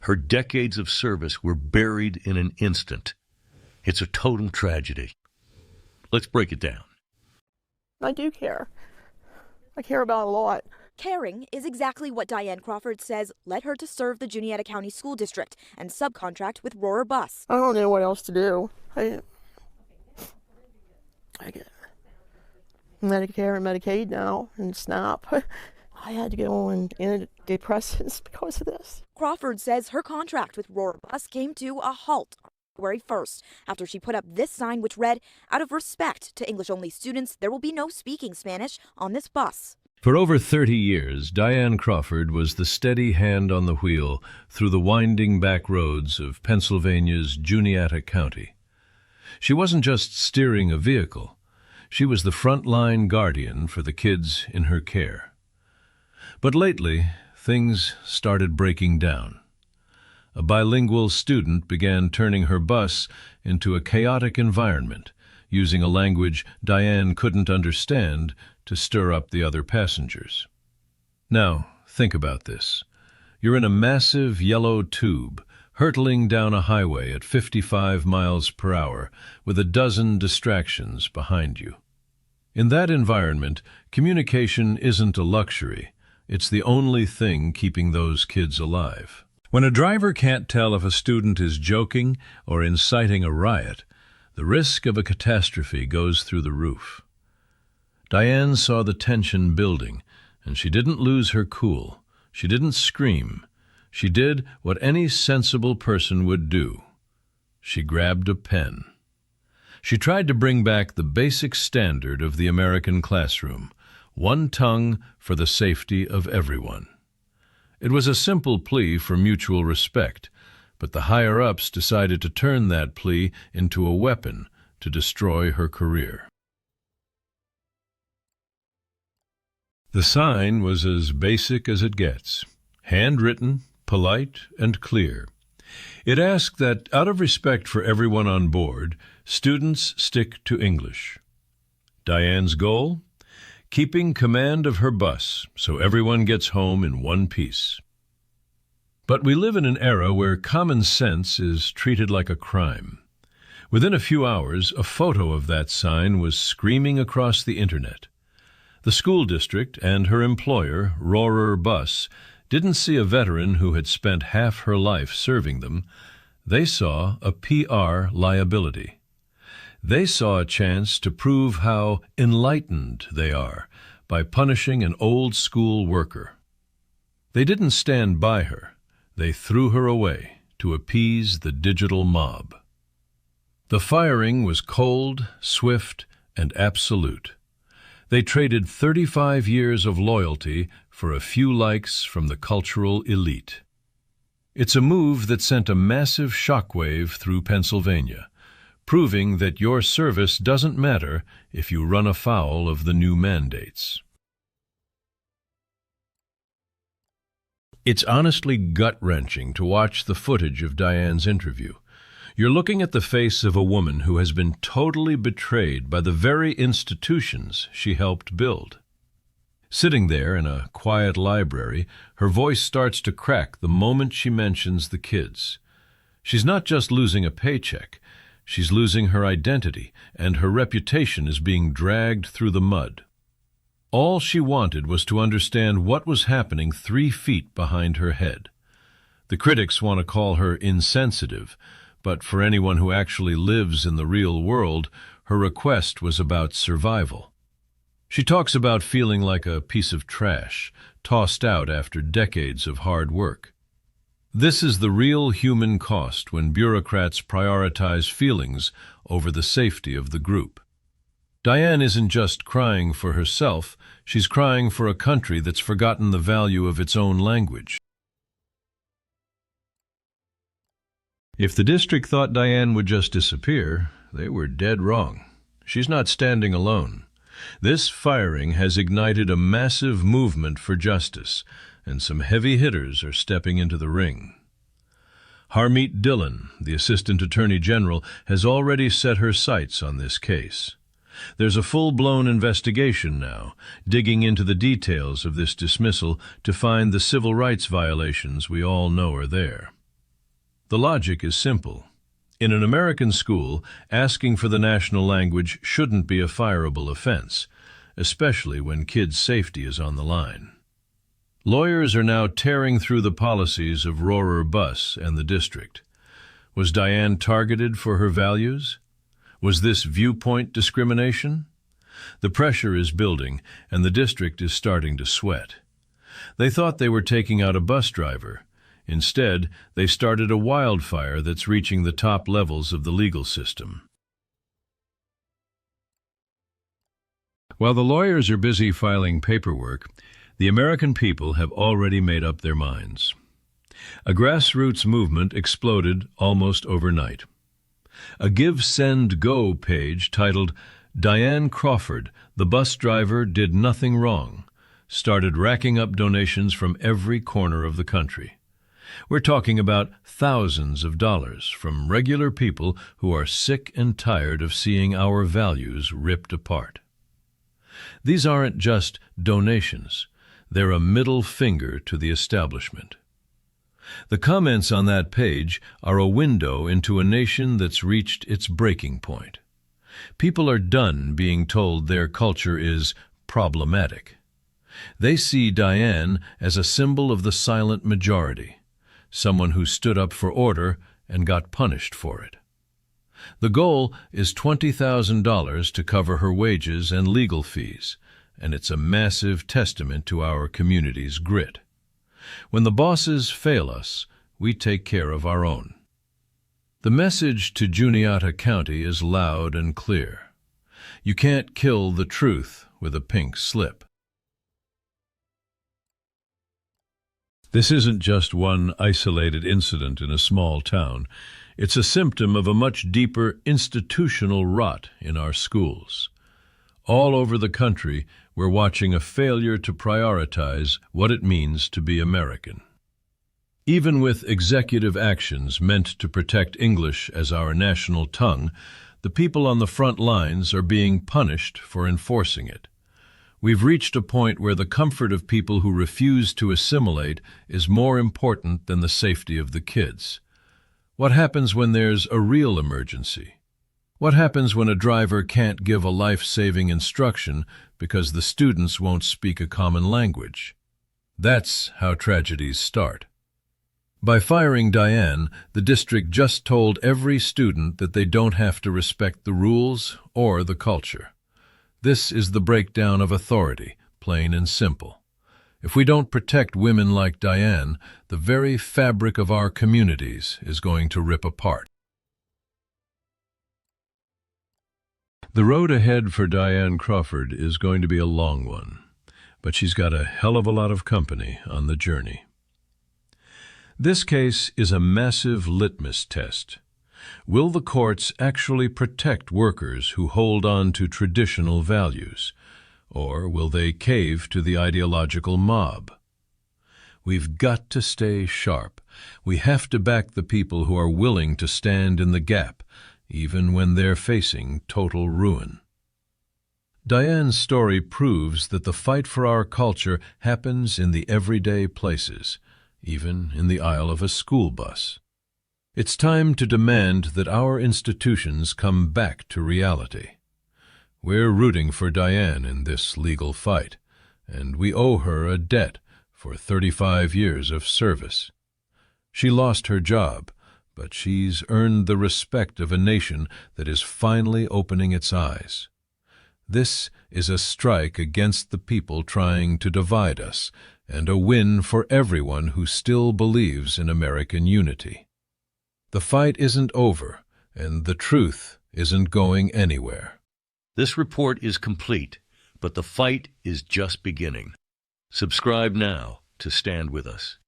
Her decades of service were buried in an instant. It's a total tragedy. Let's break it down. I do care. I care about it a lot. Caring is exactly what Diane Crawford says led her to serve the Juniata County School District and subcontract with Rohrer Bus. I don't know what else to do. I get Medicare and Medicaid now and SNAP. I had to go on antidepressants because of this. Crawford says her contract with Rohrer Bus came to a halt on February 1st after she put up this sign which read, "Out of respect to English-only students, there will be no speaking Spanish on this bus." For over 30 years, Diane Crawford was the steady hand on the wheel through the winding back roads of Pennsylvania's Juniata County. She wasn't just steering a vehicle. She was the front-line guardian for the kids in her care. But lately, things started breaking down. A bilingual student began turning her bus into a chaotic environment, using a language Diane couldn't understand to stir up the other passengers. Now, think about this. You're in a massive yellow tube, hurtling down a highway at 55 miles per hour, with a dozen distractions behind you. In that environment, communication isn't a luxury. It's the only thing keeping those kids alive. When a driver can't tell if a student is joking or inciting a riot, the risk of a catastrophe goes through the roof. Diane saw the tension building, and she didn't lose her cool. She didn't scream. She did what any sensible person would do. She grabbed a pen. She tried to bring back the basic standard of the American classroom: one tongue for the safety of everyone. It was a simple plea for mutual respect, but the higher-ups decided to turn that plea into a weapon to destroy her career. The sign was as basic as it gets, handwritten, polite, and clear. It asked that, out of respect for everyone on board, students stick to English. Diane's goal? Keeping command of her bus so everyone gets home in one piece. But we live in an era where common sense is treated like a crime. Within a few hours, a photo of that sign was screaming across the internet. The school district and her employer, Rohrer Bus, didn't see a veteran who had spent half her life serving them. They saw a PR liability. They saw a chance to prove how enlightened they are by punishing an old-school worker. They didn't stand by her. They threw her away to appease the digital mob. The firing was cold, swift, and absolute. They traded 35 years of loyalty for a few likes from the cultural elite. It's a move that sent a massive shockwave through Pennsylvania, proving that your service doesn't matter if you run afoul of the new mandates. It's honestly gut-wrenching to watch the footage of Diane's interview. You're looking at the face of a woman who has been totally betrayed by the very institutions she helped build. Sitting there in a quiet library, her voice starts to crack the moment she mentions the kids. She's not just losing a paycheck, she's losing her identity, and her reputation is being dragged through the mud. All she wanted was to understand what was happening 3 feet behind her head. The critics want to call her insensitive, but for anyone who actually lives in the real world, her request was about survival. She talks about feeling like a piece of trash, tossed out after decades of hard work. This is the real human cost when bureaucrats prioritize feelings over the safety of the group. Diane isn't just crying for herself, she's crying for a country that's forgotten the value of its own language. If the district thought Diane would just disappear, they were dead wrong. She's not standing alone. This firing has ignited a massive movement for justice, and some heavy hitters are stepping into the ring. Harmeet Dhillon, the Assistant Attorney General, has already set her sights on this case. There's a full-blown investigation now, digging into the details of this dismissal to find the civil rights violations we all know are there. The logic is simple. In an American school, asking for the national language shouldn't be a fireable offense, especially when kids' safety is on the line. Lawyers are now tearing through the policies of Rohrer Bus and the district. Was Diane targeted for her values? Was this viewpoint discrimination? The pressure is building, and the district is starting to sweat. They thought they were taking out a bus driver. Instead, they started a wildfire that's reaching the top levels of the legal system. While the lawyers are busy filing paperwork, the American people have already made up their minds. A grassroots movement exploded almost overnight. A GiveSendGo page titled "Diane Crawford, the bus driver did nothing wrong," started racking up donations from every corner of the country. We're talking about thousands of dollars from regular people who are sick and tired of seeing our values ripped apart. These aren't just donations. They're a middle finger to the establishment. The comments on that page are a window into a nation that's reached its breaking point. People are done being told their culture is problematic. They see Diane as a symbol of the silent majority, someone who stood up for order and got punished for it. The goal is $20,000 to cover her wages and legal fees, and it's a massive testament to our community's grit. When the bosses fail us, we take care of our own. The message to Juniata County is loud and clear. You can't kill the truth with a pink slip. This isn't just one isolated incident in a small town. It's a symptom of a much deeper institutional rot in our schools. All over the country, we're watching a failure to prioritize what it means to be American. Even with executive actions meant to protect English as our national tongue, the people on the front lines are being punished for enforcing it. We've reached a point where the comfort of people who refuse to assimilate is more important than the safety of the kids. What happens when there's a real emergency? What happens when a driver can't give a life-saving instruction because the students won't speak a common language? That's how tragedies start. By firing Diane, the district just told every student that they don't have to respect the rules or the culture. This is the breakdown of authority, plain and simple. If we don't protect women like Diane, the very fabric of our communities is going to rip apart. The road ahead for Diane Crawford is going to be a long one, but she's got a hell of a lot of company on the journey. This case is a massive litmus test. Will the courts actually protect workers who hold on to traditional values, or will they cave to the ideological mob? We've got to stay sharp. We have to back the people who are willing to stand in the gap, even when they're facing total ruin. Diane's story proves that the fight for our culture happens in the everyday places, even in the aisle of a school bus. It's time to demand that our institutions come back to reality. We're rooting for Diane in this legal fight, and we owe her a debt for 35 years of service. She lost her job, but she's earned the respect of a nation that is finally opening its eyes. This is a strike against the people trying to divide us, and a win for everyone who still believes in American unity. The fight isn't over, and the truth isn't going anywhere. This report is complete, but the fight is just beginning. Subscribe now to stand with us.